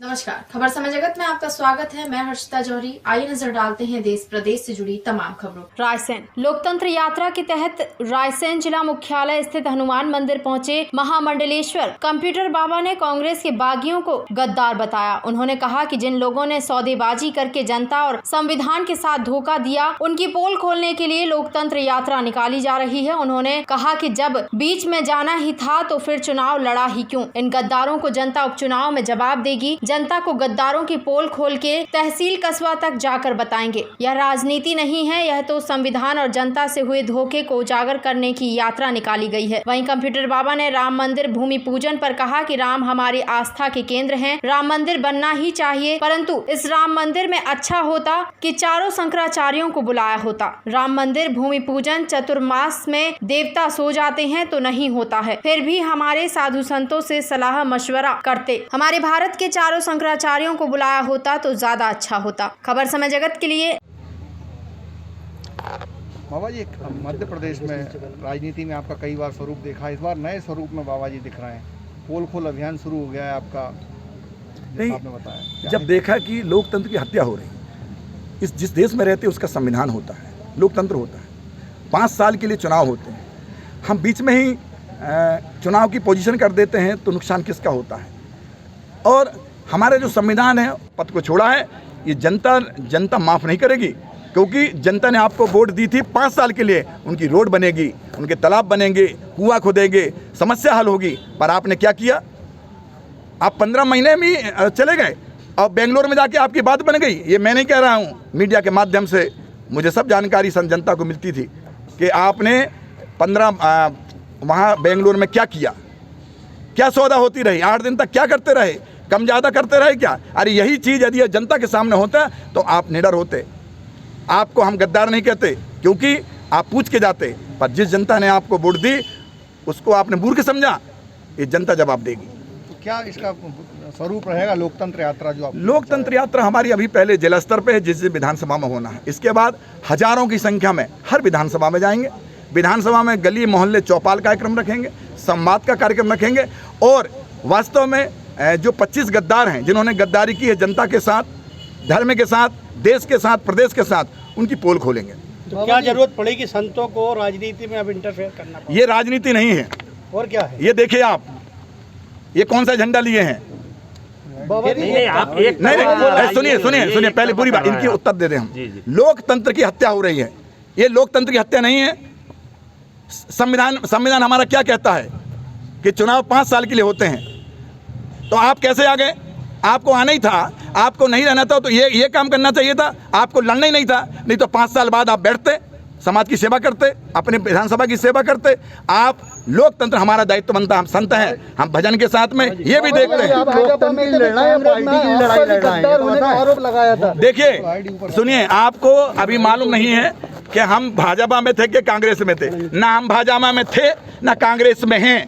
नमस्कार, खबर समय जगत में आपका स्वागत है। मैं हर्षिता जौहरी। आइए नजर डालते हैं देश प्रदेश से जुड़ी तमाम खबरों। रायसेन लोकतंत्र यात्रा के तहत रायसेन जिला मुख्यालय स्थित हनुमान मंदिर पहुंचे महामंडलेश्वर कंप्यूटर बाबा ने कांग्रेस के बागियों को गद्दार बताया। उन्होंने कहा कि जिन लोगों ने सौदेबाजी करके जनता और संविधान के साथ धोखा दिया, उनकी पोल खोलने के लिए लोकतंत्र यात्रा निकाली जा रही है। उन्होंने कहा कि जब बीच में जाना ही था तो फिर चुनाव लड़ा ही क्यों। इन गद्दारों को जनता उपचुनाव में जवाब देगी। जनता को गद्दारों की पोल खोल के तहसील कस्बा तक जाकर बताएंगे। यह राजनीति नहीं है, यह तो संविधान और जनता से हुए धोखे को उजागर करने की यात्रा निकाली गई है। वहीं कंप्यूटर बाबा ने राम मंदिर भूमि पूजन पर कहा कि राम हमारी आस्था के केंद्र हैं। राम मंदिर बनना ही चाहिए, परंतु इस राम मंदिर में अच्छा होता कि चारों शंकराचार्यों को बुलाया होता। राम मंदिर भूमि पूजन चतुर्मास में देवता सो जाते हैं तो नहीं होता है, फिर भी हमारे साधु संतों से सलाह मशवरा करते। हमारे भारत के चारों शंकराचार्यों को बुलाया होता तो ज्यादा अच्छा होता। खबर समय जगत के लिए। बाबा जी, मध्य प्रदेश में राजनीति में आपका कई बार स्वरूप देखा, इस बार नए स्वरूप में बाबा जी दिख रहे हैं। पोल खोल अभियान शुरू हो गया है आपका, आपने बताया। जब देखा कि लोकतंत्र की हत्या हो रही है, जिस देश में रहते उसका संविधान होता है, लोकतंत्र होता है, 5 साल के लिए चुनाव होते हैं, हम बीच में ही चुनाव की पोजीशन कर देते हैं तो नुकसान किसका होता है। और हमारे जो संविधान है पद को छोड़ा है, ये जनता माफ़ नहीं करेगी, क्योंकि जनता ने आपको वोट दी थी 5 साल के लिए। उनकी रोड बनेगी, उनके तालाब बनेंगे, कुआं खोदेंगे, समस्या हल होगी। पर आपने क्या किया? आप 15 महीने में चले गए और बेंगलोर में जाके आपकी बात बन गई। ये मैं नहीं कह रहा हूँ, मीडिया के माध्यम से मुझे सब जानकारी जनता को मिलती थी कि आपने 15 वहाँ बेंगलोर में क्या किया, क्या सौदा होती रही, 8 दिन तक क्या करते रहे, कम ज़्यादा करते रहे क्या? अरे यही चीज़ यदि जनता के सामने होता तो आप निडर होते। आपको हम गद्दार नहीं कहते, क्योंकि आप पूछ के जाते। पर जिस जनता ने आपको वोट दी उसको आपने मूर्ख समझा, ये जनता जवाब देगी। तो क्या इसका स्वरूप रहेगा लोकतंत्र यात्रा जो आप? लोकतंत्र यात्रा हमारी अभी पहले जिला स्तर पे है, जिस विधानसभा में होना है। इसके बाद हजारों की संख्या में हर विधानसभा में जाएंगे। विधानसभा में गली मोहल्ले चौपाल कार्यक्रम रखेंगे, संवाद का कार्यक्रम रखेंगे। और वास्तव में जो 25 गद्दार हैं जिन्होंने गद्दारी की है जनता के साथ, धर्म के साथ, देश के साथ, प्रदेश के साथ, उनकी पोल खोलेंगे। तो क्या जरूरत पड़ेगी संतों को राजनीति में अब इंटरफेयर करना पड़ेगा? ये राजनीति नहीं है। और क्या है? ये देखिए आप, ये कौन सा झंडा लिए हैं? नहीं, सुनिए पहले पूरी बात, इनकी उत्तर दे दें हम। लोकतंत्र की हत्या हो रही है, ये लोकतंत्र की हत्या नहीं है। संविधान हमारा क्या कहता है कि चुनाव 5 साल के लिए होते हैं। तो आप कैसे आ गए? आपको आना ही था, आपको नहीं रहना था तो ये काम करना चाहिए था, आपको लड़ना ही नहीं था। नहीं तो 5 साल बाद आप बैठते, समाज की सेवा करते, अपने विधानसभा की सेवा करते। आप लोकतंत्र हमारा दायित्व बनता, हम संत हैं, हम भजन के साथ में ये भी देखते हैं। देखिए सुनिए, आपको अभी मालूम नहीं है कि हम भाजपा में थे कि कांग्रेस में थे। ना हम भाजपा में थे ना कांग्रेस में हैं।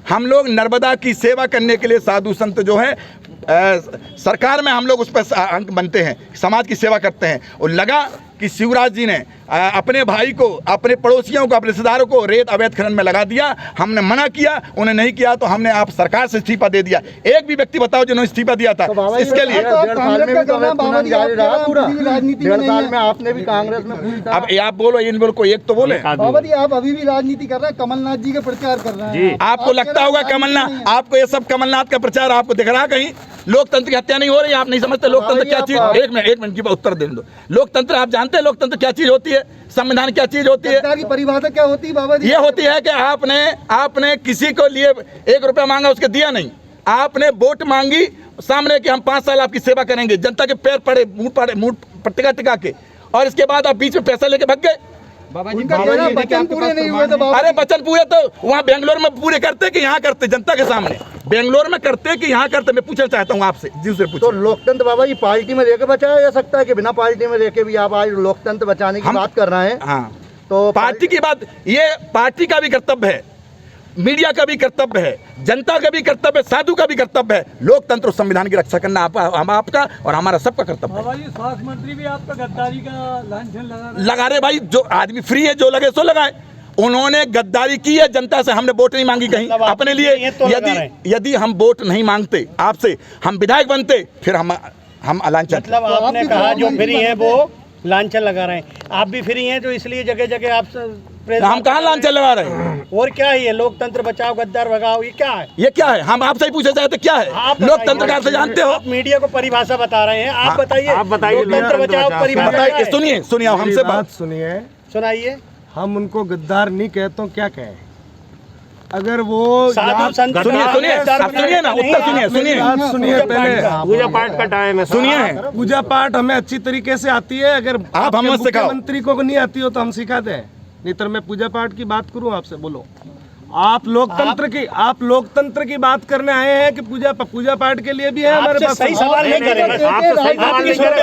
हम लोग नर्मदा की सेवा करने के लिए साधु संत जो है सरकार में हम लोग उस पर अंक बनते हैं, समाज की सेवा करते हैं। और लगा कि शिवराज जी ने अपने भाई को, अपने पड़ोसियों को, अपने रिश्तेदारों को रेत अवैध खनन में लगा दिया। हमने मना किया, उन्हें नहीं किया तो हमने आप सरकार से इस्तीफा दे दिया। एक भी व्यक्ति बताओ जिन्होंने इस्तीफा दिया था इसके लिए? आपने भी कांग्रेस में, अब आप बोलो, इन बोलो, कोई एक तो बोले। बाबा जी आप अभी भी राजनीति कर रहे हैं, कमलनाथ जी का प्रचार कर रहे हैं। आपको लगता होगा कमलनाथ, आपको ये सब कमलनाथ का प्रचार आपको दिख रहा कहीं? लोकतंत्र की हत्या नहीं हो रही? आप नहीं समझते लोकतंत्र क्या चीज? एक मिनट की उत्तर दे दो। लोकतंत्र आप जानते हैं लोकतंत्र क्या चीज होती है? संविधान क्या चीज होती है? की परिभाषा क्या होती है बाबा जी? ये होती है कि आपने किसी को लिए 1 रुपया मांगा, उसके दिया नहीं। आपने वोट मांगी सामने कि हम 5 साल आपकी सेवा करेंगे, जनता के पैर पड़े, मुंह पर टिका के, और इसके बाद आप बीच में पैसा लेके भाग गए। वचन पूरे नहीं हुए तो? अरे वचन पूरे तो वहाँ बेंगलोर में पूरे करते कि यहाँ करते? जनता के सामने बेंगलोर में करते कि यहाँ करते? मैं पूछना चाहता हूँ आपसे, दूसरे पूछो। तो लोकतंत्र बाबा जी पार्टी में लेके बचाया जा सकता है कि बिना पार्टी में लेके भी आप आज लोकतंत्र बचाने की बात कर रहे हैं? हाँ, तो पार्टी की बात, ये पार्टी का भी कर्तव्य है, मीडिया का भी कर्तव्य है, जनता का भी कर्तव्य है, साधु का भी कर्तव्य है। लोकतंत्र और संविधान की रक्षा करना आपका और हमारा सबका कर्तव्य है। स्वास्थ्य मंत्री भी आपका गद्दारी का लांछन लगा रहे भाई, जो आदमी फ्री है, जो लगे सो लगाए। उन्होंने गद्दारी की है जनता से। हमने वोट नहीं मांगी कहीं मतलब आप अपने लिए। ये तो लगा रहे हैं। यदि हम वोट नहीं मांगते आपसे, हम विधायक बनते, फिर हम अलांछन। मतलब आपने कहा जो फ्री हैं वो लांछन लगा रहे हैं। आप भी फ्री हैं, तो इसलिए जगह जगह आप हम कहाँ लांछन लगा रहे हैं? और क्या है ये लोकतंत्र बचाओ गद्दार भगाओ, ये क्या है? ये क्या है? हम आपसे ही पूछे चाहते क्या है लोकतंत्र का अर्थ जानते हो? आप मीडिया को परिभाषा बता रहे हैं, आप बताइए। आप बताइए, लोकतंत्र बचाओ परिभाषा क्या बताइए, है? सुनिए आप हमसे बात सुनिए। सुनाइए। हम उनको गद्दार नहीं कहते, क्या कहें? अगर वो साधु संत सुनिए ना, उत्तर सुनिए पहले। पूजा पाठ का टाइम है, सुनिए। पूजा पाठ हमें अच्छी तरीके से आती है। अगर आप हमें सिखाओ। मुख्यमंत्री को नहीं आती हो तो हम सिखाते हैं। नहीं तो मैं पूजा पाठ की बात करूं आपसे, बोलो। आप लोकतंत्र की बात करने आए हैं कि पूजा पाठ के लिए भी है हमारे पास। सही सवाल नहीं करेंगे।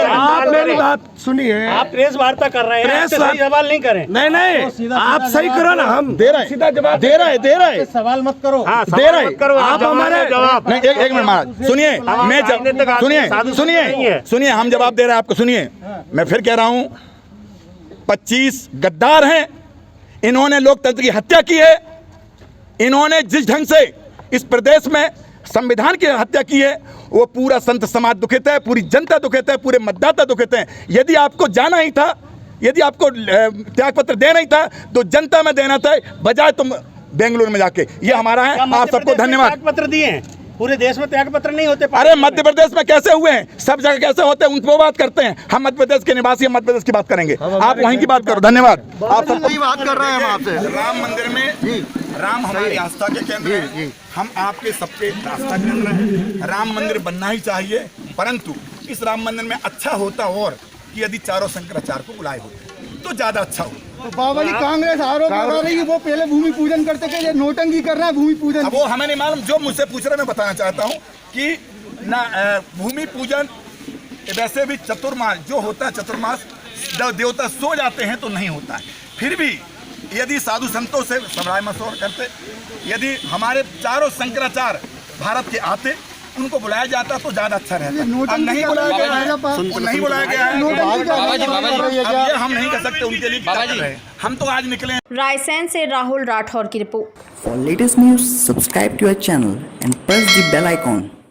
आप मेरी बात सुनिए। आप प्रेस वार्ता कर रहे हैं, आपसे सही सवाल नहीं करें। नहीं, आप सही करो ना। हम दे रहे सीधा जवाब दे रहे सवाल मत करो। दे रहे आप हमारे जवाब नहीं। एक मिनट महाराज सुनिए, मैं सुनिए हम जवाब दे रहे हैं आपको। सुनिए, मैं फिर कह रहा हूं 25 गद्दार हैं, इन्होंने लोकतंत्र की हत्या की है। इन्होंने जिस ढंग से इस प्रदेश में संविधान की हत्या की है, वो पूरा संत समाज दुखित है, पूरी जनता दुखित है, पूरे मतदाता दुखित हैं। यदि आपको जाना ही था, यदि आपको त्याग पत्र देना ही था, तो जनता में देना था, बजाय तुम बेंगलुरु में जाके। ये हमारा है। आप सबको धन्यवाद। त्याग पत्र दिए हैं, पूरे देश में त्याग पत्र नहीं होते। अरे मध्य प्रदेश में कैसे हुए हैं? सब जगह कैसे होते हैं, उन पर बात करते हैं। हम मध्य प्रदेश के निवासी, हम मध्य प्रदेश की बात करेंगे, आप वहीं की बात करो। धन्यवाद। आप सब बात कर रहे हैं हम आपसे। राम मंदिर में राम हमारी आस्था के केंद्र है, हम आपके सबके आस्था केंद्र हैं। राम मंदिर बनना ही चाहिए, परंतु इस राम मंदिर में अच्छा होता और कि यदि चारों शंकराचार्य को बुलाए होते तो ज्यादा अच्छा हो। तो बाबा जी, कांग्रेस आरोप लगा रही है वो पहले भूमि पूजन करते थे, ये नोटंकी कर रहा है भूमि पूजन। अब वो हमें नहीं मालूम, जो मुझसे पूछ रहे मैं बताना चाहता हूँ कि ना भूमि पूजन वैसे भी चतुर्मास जो होता है, चतुर्मास देवता सो जाते हैं तो नहीं होता है। फिर भी यदि साधु संतों से सलाह मशवरा करते, यदि हमारे चारों शंकराचार्य भारत के आते, उनको बुलाया जाता तो ज्यादा अच्छा रहता। अब नहीं बुलाया गया है, नहीं बुलाया गया है, ये हम नहीं कर सकते उनके लिए। हम तो आज निकले। रायसेन से राहुल राठौर की report. For latest news, subscribe to our channel and press the bell icon.